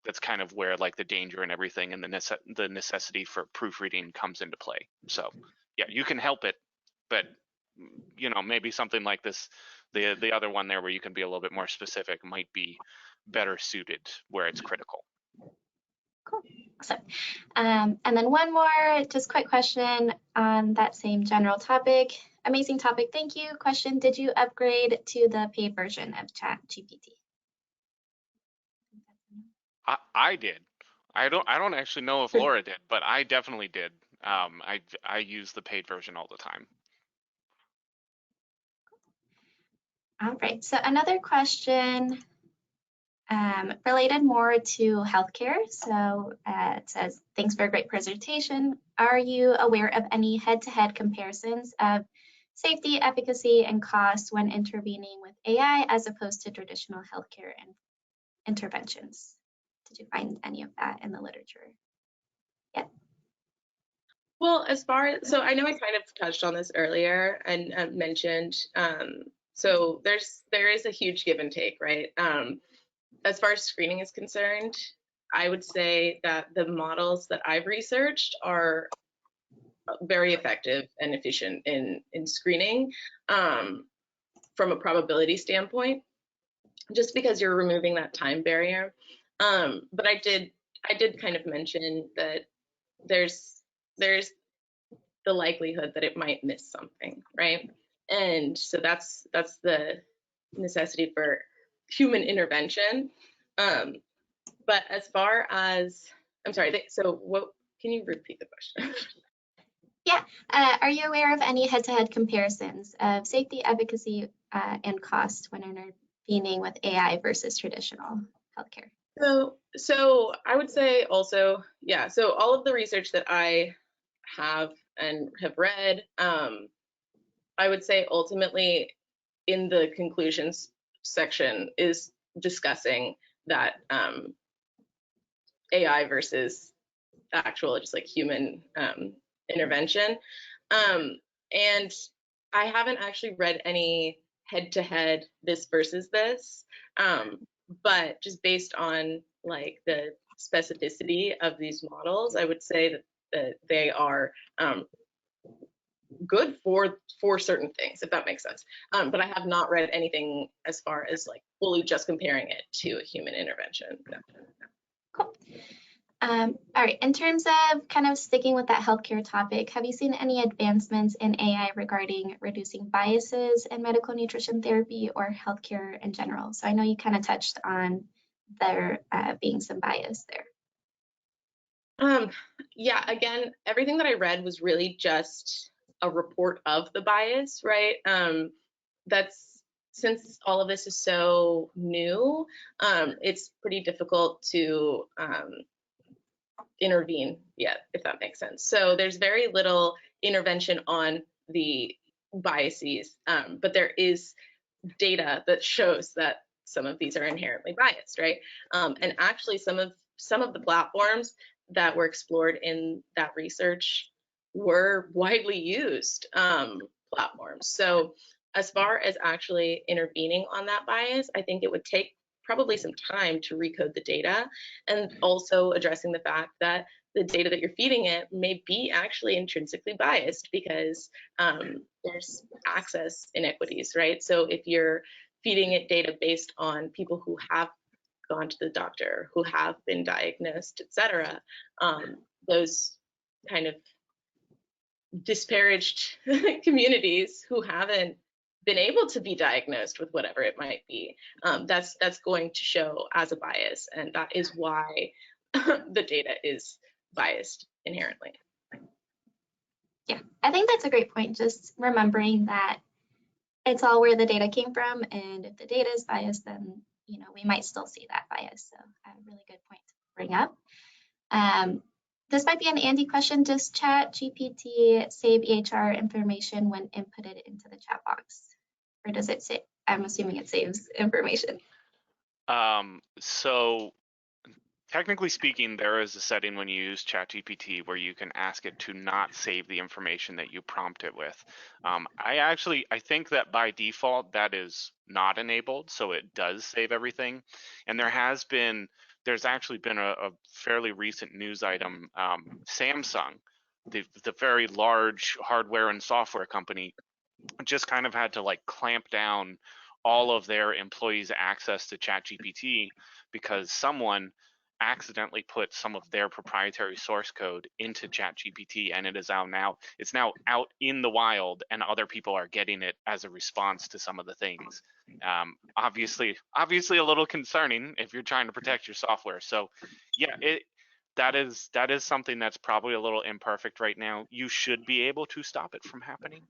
[SPEAKER 2] that's kind of where like the danger and everything and the necessity for proofreading comes into play. So yeah, you can help it, but maybe something like this, the other one there where you can be a little bit more specific might be better suited where it's critical.
[SPEAKER 1] Cool. Awesome. And then one more, just quick question on that same general topic. Amazing topic. Thank you. Question: did you upgrade to the paid version of ChatGPT?
[SPEAKER 2] I did. I don't actually know if Laura did, but I definitely did. I use the paid version all the time.
[SPEAKER 1] All right. So another question related more to healthcare. So it says, thanks for a great presentation. Are you aware of any head-to-head comparisons of safety, efficacy, and cost when intervening with AI as opposed to traditional healthcare interventions? Did you find any of that in the literature? Yeah.
[SPEAKER 3] Well, so I know I kind of touched on this earlier and mentioned, so there is a huge give and take, right? As far as screening is concerned, I would say that the models that I've researched are very effective and efficient in screening from a probability standpoint, just because you're removing that time barrier. But I did kind of mention that there's the likelihood that it might miss something, right? And so that's the necessity for human intervention. But as far as, I'm sorry, so what, can you repeat the question?
[SPEAKER 1] Yeah. Are you aware of any head-to-head comparisons of safety, efficacy, and cost when intervening with AI versus traditional healthcare?
[SPEAKER 3] So I would say also, yeah, so all of the research that I have and have read, I would say ultimately in the conclusions section is discussing that AI versus actual just like human intervention. And I haven't actually read any head-to-head this versus this, but just based on like the specificity of these models, I would say that they are good for certain things, if that makes sense. But I have not read anything as far as like fully just comparing it to a human intervention. No.
[SPEAKER 1] Cool. All right, in terms of kind of sticking with that healthcare topic, have you seen any advancements in AI regarding reducing biases in medical nutrition therapy or healthcare in general? So I know you kind of touched on there being some bias there.
[SPEAKER 3] Yeah, again, everything that I read was really just a report of the bias, right? That's, since all of this is so new, it's pretty difficult to intervene yet, if that makes sense. So there's very little intervention on the biases, but there is data that shows that some of these are inherently biased, right? And actually some of the platforms that were explored in that research were widely used platforms. So as far as actually intervening on that bias, I think it would take probably some time to recode the data, and also addressing the fact that the data that you're feeding it may be actually intrinsically biased because there's access inequities, right? So if you're feeding it data based on people who have gone to the doctor, who have been diagnosed, et cetera, those kind of disparaged communities who haven't been able to be diagnosed with whatever it might be, that's going to show as a bias, and that is why the data is biased inherently.
[SPEAKER 1] Yeah, I think that's a great point. Just remembering that it's all where the data came from, and if the data is biased, then we might still see that bias. So a really good point to bring up. This might be an Andy question. Does ChatGPT save EHR information when inputted into the chat box, or does it say? I'm assuming it saves information.
[SPEAKER 2] So technically speaking, there is a setting when you use ChatGPT where you can ask it to not save the information that you prompt it with. I think that by default that is not enabled, so it does save everything. And there's actually been a fairly recent news item. Samsung, the very large hardware and software company, just kind of had to like clamp down all of their employees' access to ChatGPT because someone accidentally put some of their proprietary source code into ChatGPT, and it's now out in the wild, and other people are getting it as a response to some of the things. Obviously a little concerning if you're trying to protect your software. So yeah, that is something that's probably a little imperfect right now. You should be able to stop it from happening,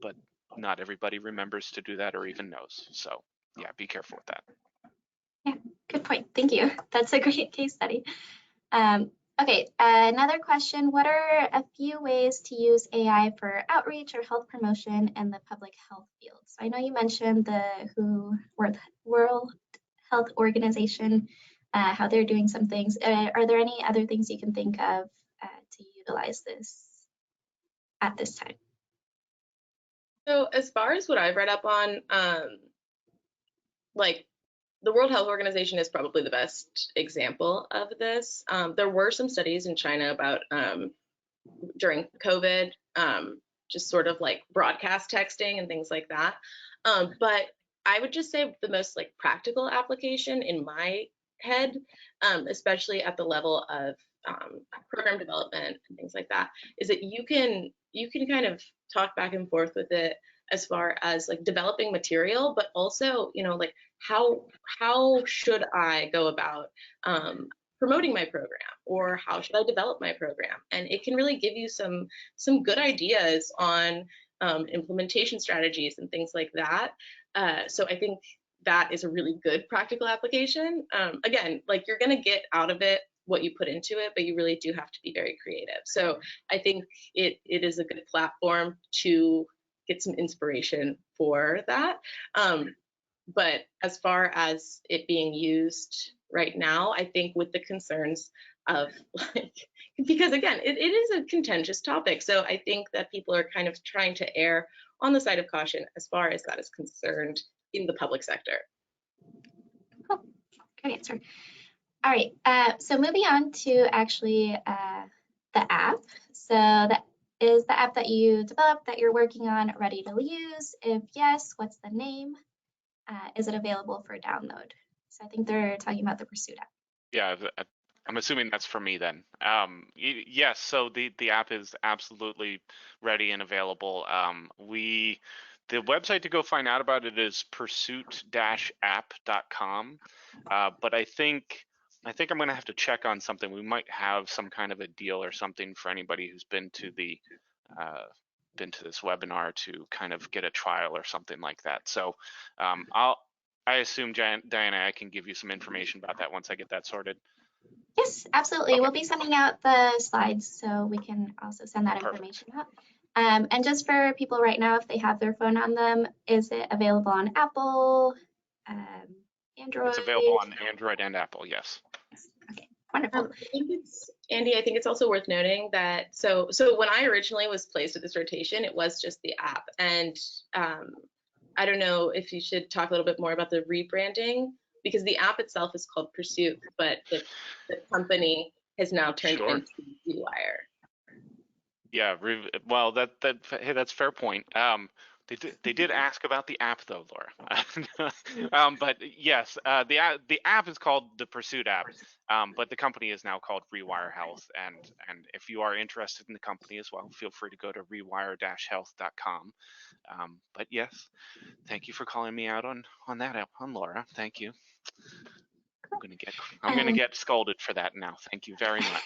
[SPEAKER 2] but not everybody remembers to do that or even knows. So yeah, be careful with that.
[SPEAKER 1] Yeah, good point. Thank you. That's a great case study. Okay, another question. What are a few ways to use AI for outreach or health promotion in the public health field? So I know you mentioned the World Health Organization, how they're doing some things. Are there any other things you can think of to utilize this at this time?
[SPEAKER 3] So as far as what I've read up on, like the World Health Organization is probably the best example of this. There were some studies in China about during COVID, just sort of like broadcast texting and things like that. But I would just say the most like practical application in my head, especially at the level of program development and things like that, is that you can kind of talk back and forth with it as far as like developing material, but also, like how should I go about promoting my program, or how should I develop my program? And it can really give you some good ideas on implementation strategies and things like that. So I think that is a really good practical application. Again, like you're going to get out of it what you put into it, but you really do have to be very creative. So I think it is a good platform to get some inspiration for that. But as far as it being used right now, I think with the concerns of like, because again, it is a contentious topic. So I think that people are kind of trying to err on the side of caution as far as that is concerned in the public sector.
[SPEAKER 1] Cool. Good answer. All right, so moving on to actually the app. So that is the app that you developed, that you're working on, ready to use? If yes, what's the name? Is it available for download? So I think they're talking about the Pursuit app.
[SPEAKER 2] Yeah, I'm assuming that's for me then. Yes, so the app is absolutely ready and available. The website to go find out about it is pursuit-app.com. But I think I'm going to have to check on something. We might have some kind of a deal or something for anybody who's been to this webinar to kind of get a trial or something like that. So I assume, Diana, I can give you some information about that once I get that sorted.
[SPEAKER 1] Yes, absolutely.
[SPEAKER 2] Okay.
[SPEAKER 1] We'll be sending out the slides, so we can also send that information out. And just for people right now, if they have their phone on them, is it available on Apple, Android?
[SPEAKER 2] It's available on Android and Apple, yes.
[SPEAKER 1] Okay, wonderful.
[SPEAKER 3] Andy, I think it's also worth noting that, so when I originally was placed at this rotation, it was just the app. And I don't know if you should talk a little bit more about the rebranding, because the app itself is called Pursuit, but the company has now turned into Rewire. Yeah,
[SPEAKER 2] well, hey, that's a fair point. They did ask about the app though, Laura. But yes, the app is called the Pursuit app, but the company is now called Rewire Health. And if you are interested in the company as well, feel free to go to rewire-health.com. But yes, thank you for calling me out on that app, on Laura. Thank you. I'm gonna get scolded for that now. Thank you very much.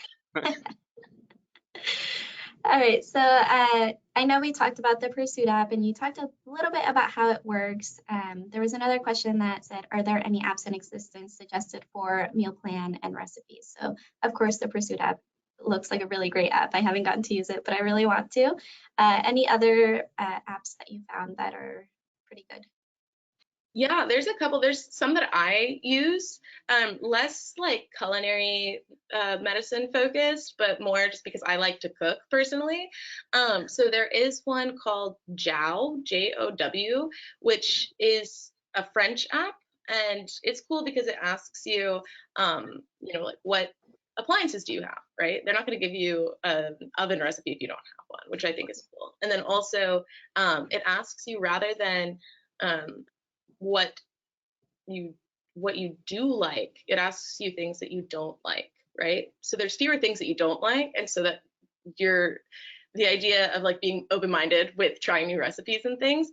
[SPEAKER 1] All right, so I know we talked about the Pursuit app and you talked a little bit about how it works. There was another question that said, are there any apps in existence suggested for meal plan and recipes? So of course the Pursuit app looks like a really great app. I haven't gotten to use it, but I really want to. Any other apps that you found that are pretty good?
[SPEAKER 3] Yeah, there's a couple. There's some that I use, less like culinary medicine focused, but more just because I like to cook personally. So there is one called Jow, Jow, which is a French app, and it's cool because it asks you, like what appliances do you have, right? They're not going to give you an oven recipe if you don't have one, which I think is cool. And then also, it asks you rather than what you do like, it asks you things that you don't like, right? So there's fewer things that you don't like, and so that the idea of like being open-minded with trying new recipes and things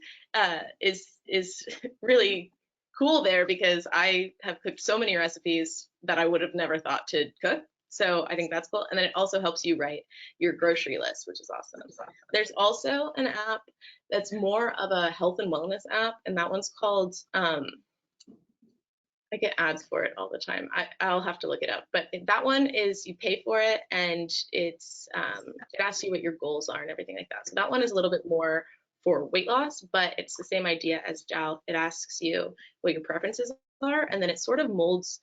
[SPEAKER 3] is really cool there, because I have cooked so many recipes that I would have never thought to cook. So I think that's cool. And then it also helps you write your grocery list, which is awesome. There's also an app that's more of a health and wellness app, and that one's called, I get ads for it all the time. I'll have to look it up. But that one is, you pay for it, and it asks you what your goals are and everything like that. So that one is a little bit more for weight loss, but it's the same idea as JAL. It asks you what your preferences are, and then it sort of molds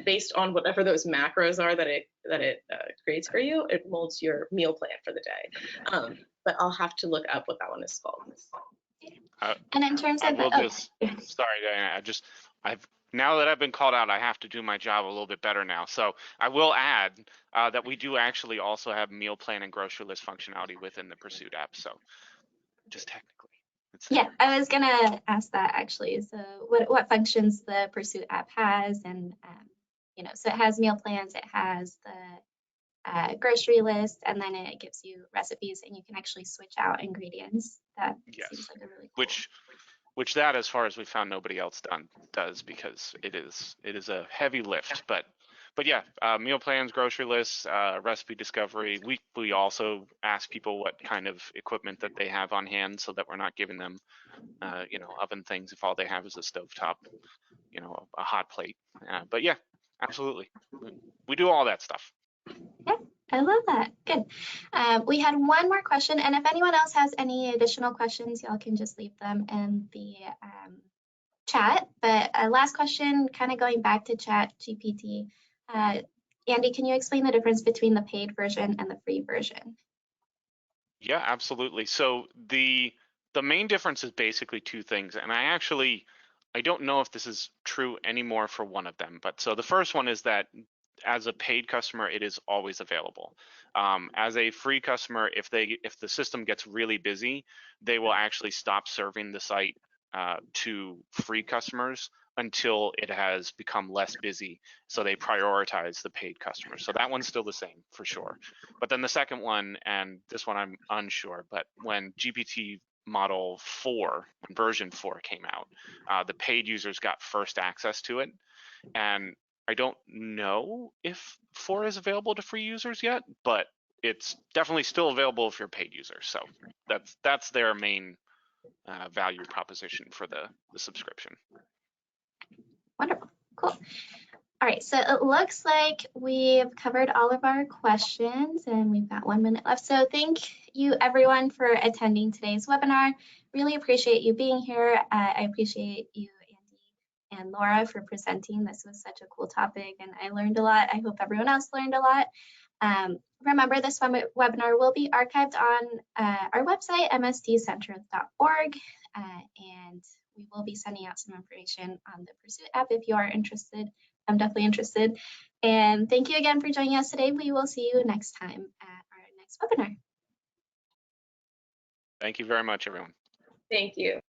[SPEAKER 3] based on whatever those macros are that it creates for you. It molds your meal plan for the day. But I'll have to look up what that one is called.
[SPEAKER 1] And in terms of
[SPEAKER 2] sorry, Diana, now that I've been called out, I have to do my job a little bit better now. So I will add that we do actually also have meal plan and grocery list functionality within the Pursuit app. So just technically.
[SPEAKER 1] Yeah, I was gonna ask that actually. So what functions the Pursuit app has, and so it has meal plans, it has the grocery list, and then it gives you recipes, and you can actually switch out ingredients. That seems like a really cool.
[SPEAKER 2] Which that, as far as we found, nobody else does, because it is a heavy lift. But yeah, meal plans, grocery lists, recipe discovery. We also ask people what kind of equipment that they have on hand, so that we're not giving them oven things if all they have is a stovetop, a hot plate. But yeah, absolutely, we do all that stuff.
[SPEAKER 1] Yeah, I love that. Good. We had one more question, and if anyone else has any additional questions, y'all can just leave them in the chat. But last question, kind of going back to ChatGPT. Andy, can you explain the difference between the paid version and the free version?
[SPEAKER 2] Yeah, absolutely. So the main difference is basically two things, and I don't know if this is true anymore for one of them. But so the first one is that as a paid customer, it is always available. As a free customer, if the system gets really busy, they will actually stop serving the site to free customers until it has become less busy. So they prioritize the paid customers. So that one's still the same for sure. But then the second one, and this one I'm unsure, but when GPT model 4, when version 4 came out, the paid users got first access to it. And I don't know if 4 is available to free users yet, but it's definitely still available if you're a paid user. So that's their main value proposition for the subscription.
[SPEAKER 1] Wonderful, cool. All right, so it looks like we've covered all of our questions, and we've got 1 minute left. So thank you everyone for attending today's webinar. Really appreciate you being here. I appreciate you, Andy and Laura, for presenting. This was such a cool topic, and I learned a lot. I hope everyone else learned a lot. Remember, this webinar will be archived on our website, mstcenter.org, and we will be sending out some information on the Pursuit app if you are interested. I'm definitely interested. And thank you again for joining us today. We will see you next time at our next webinar.
[SPEAKER 2] Thank you very much, everyone.
[SPEAKER 3] Thank you.